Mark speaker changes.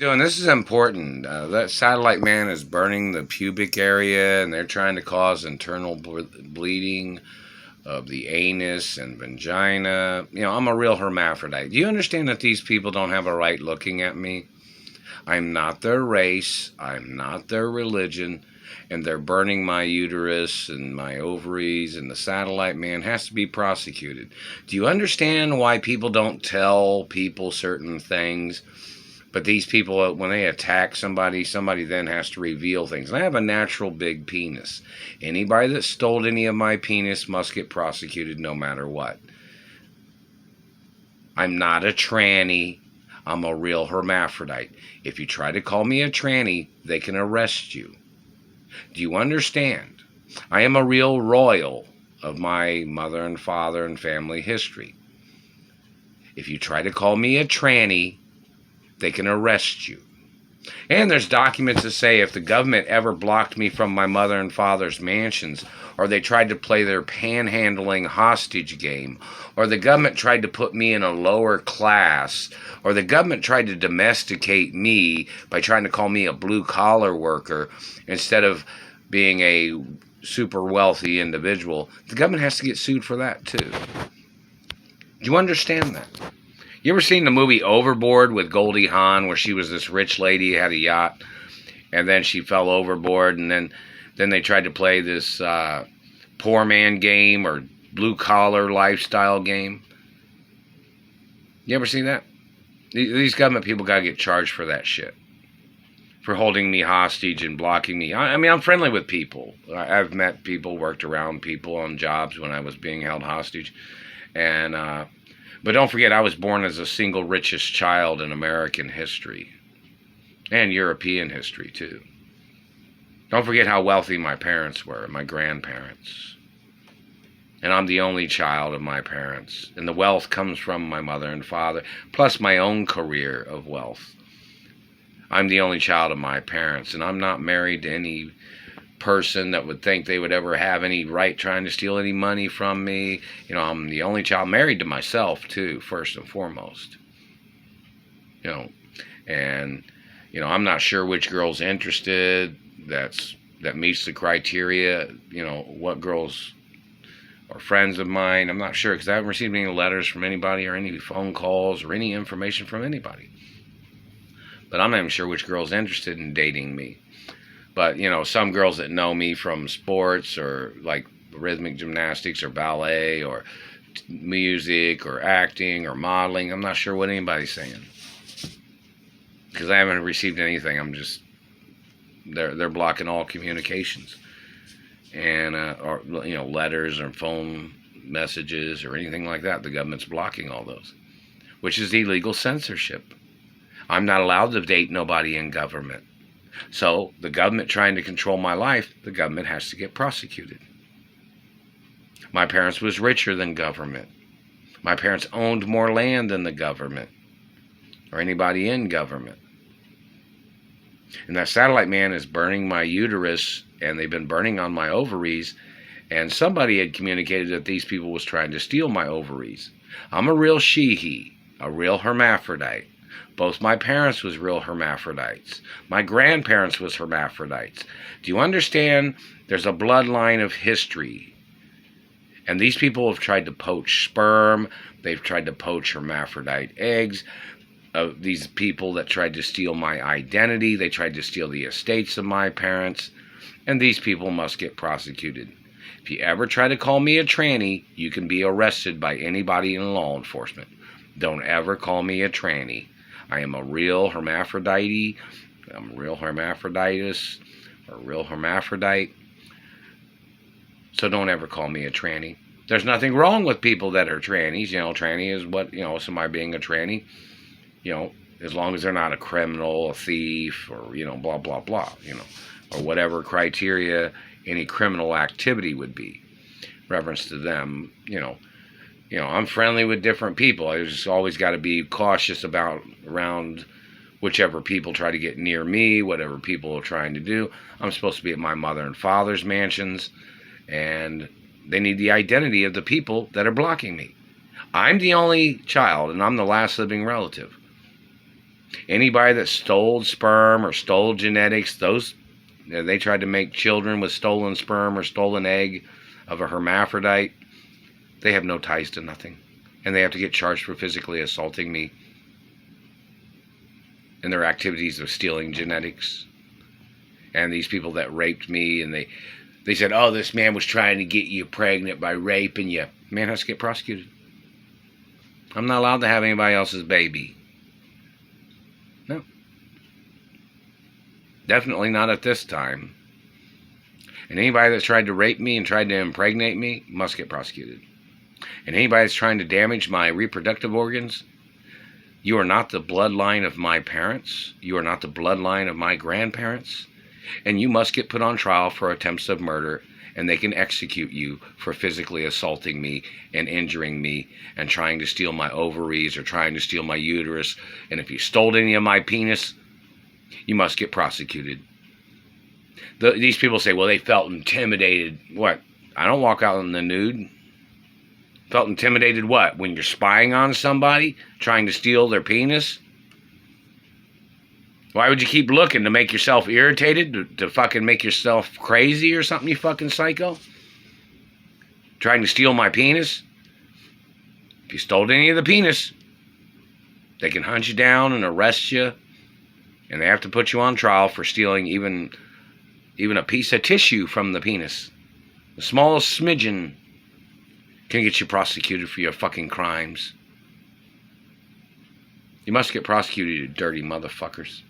Speaker 1: Doing this is important. That satellite man is burning the pubic area, and they're trying to cause internal bleeding of the anus and vagina. I'm a real hermaphrodite. Do you understand that these people don't have a right looking at me? I'm not their race. I'm not their religion. And they're burning my uterus and my ovaries, and the satellite man has to be prosecuted. Do you understand why people don't tell people certain things? But these people, when they attack somebody, somebody then has to reveal things. And I have a natural big penis. Anybody that stole any of my penis must get prosecuted no matter what. I'm not a tranny. I'm a real hermaphrodite. If you try to call me a tranny, they can arrest you. Do you understand? I am a real royal of my mother and father and family history. If you try to call me a tranny, they can arrest you. And there's documents that say if the government ever blocked me from my mother and father's mansions, or they tried to play their panhandling hostage game, or the government tried to put me in a lower class, or the government tried to domesticate me by trying to call me a blue-collar worker instead of being a super wealthy individual, the government has to get sued for that too. Do you understand that? You ever seen the movie Overboard with Goldie Hawn, where she was this rich lady, had a yacht, and then she fell overboard, and then they tried to play this poor man game or blue-collar lifestyle game? You ever seen that? These government people got to get charged for that shit, for holding me hostage and blocking me. I mean, I'm friendly with people. I've met people, worked around people on jobs when I was being held hostage, and but don't forget, I was born as the single richest child in American history. And European history, too. Don't forget how wealthy my parents were, my grandparents. And I'm the only child of my parents. And the wealth comes from my mother and father, plus my own career of wealth. I'm the only child of my parents, and I'm not married to any person that would think they would ever have any right trying to steal any money from me. I'm the only child, married to myself too, first and foremost. And I'm not sure which girl's interested that meets the criteria. What girls are friends of mine. I'm not sure, because I haven't received any letters from anybody or any phone calls or any information from anybody. But I'm not even sure which girl's interested in dating me. But, some girls that know me from sports or like rhythmic gymnastics or ballet or music or acting or modeling, I'm not sure what anybody's saying. Because I haven't received anything. They're blocking all communications. And, or letters or phone messages or anything like that. The government's blocking all those, which is illegal censorship. I'm not allowed to date nobody in government. So, the government trying to control my life, the government has to get prosecuted. My parents was richer than government. My parents owned more land than the government or anybody in government. And that satellite man is burning my uterus, and they've been burning on my ovaries, and somebody had communicated that these people was trying to steal my ovaries. I'm a real she-he, a real hermaphrodite. Both my parents was real hermaphrodites. My grandparents was hermaphrodites. Do you understand? There's a bloodline of history. And these people have tried to poach sperm. They've tried to poach hermaphrodite eggs. These people that tried to steal my identity. They tried to steal the estates of my parents. And these people must get prosecuted. If you ever try to call me a tranny, you can be arrested by anybody in law enforcement. Don't ever call me a tranny. I am a real hermaphrodite. I'm a real hermaphroditus, or a real hermaphrodite. So don't ever call me a tranny. There's nothing wrong with people that are trannies. Tranny is what, somebody being a tranny, as long as they're not a criminal, a thief, or, blah, blah, blah, or whatever criteria any criminal activity would be. Reference to them, I'm friendly with different people. I just always got to be cautious around whichever people try to get near me, whatever people are trying to do. I'm supposed to be at my mother and father's mansions, and they need the identity of the people that are blocking me. I'm the only child, and I'm the last living relative. Anybody that stole sperm or stole genetics, they tried to make children with stolen sperm or stolen egg of a hermaphrodite, they have no ties to nothing. And they have to get charged for physically assaulting me in their activities of stealing genetics. And these people that raped me, and they said, oh, this man was trying to get you pregnant by raping you. Man has to get prosecuted. I'm not allowed to have anybody else's baby. No. Definitely not at this time. And anybody that's tried to rape me and tried to impregnate me must get prosecuted. And anybody that's trying to damage my reproductive organs, you are not the bloodline of my parents. You are not the bloodline of my grandparents. And you must get put on trial for attempts of murder, and they can execute you for physically assaulting me and injuring me and trying to steal my ovaries or trying to steal my uterus. And if you stole any of my penis, you must get prosecuted. These people say, well, they felt intimidated. What? I don't walk out in the nude. Felt intimidated what? When you're spying on somebody, trying to steal their penis? Why would you keep looking? To make yourself irritated? To fucking make yourself crazy or something, you fucking psycho? Trying to steal my penis? If you stole any of the penis, they can hunt you down and arrest you. And they have to put you on trial for stealing even a piece of tissue from the penis. The smallest smidgen can get you prosecuted for your fucking crimes. You must get prosecuted, you dirty motherfuckers.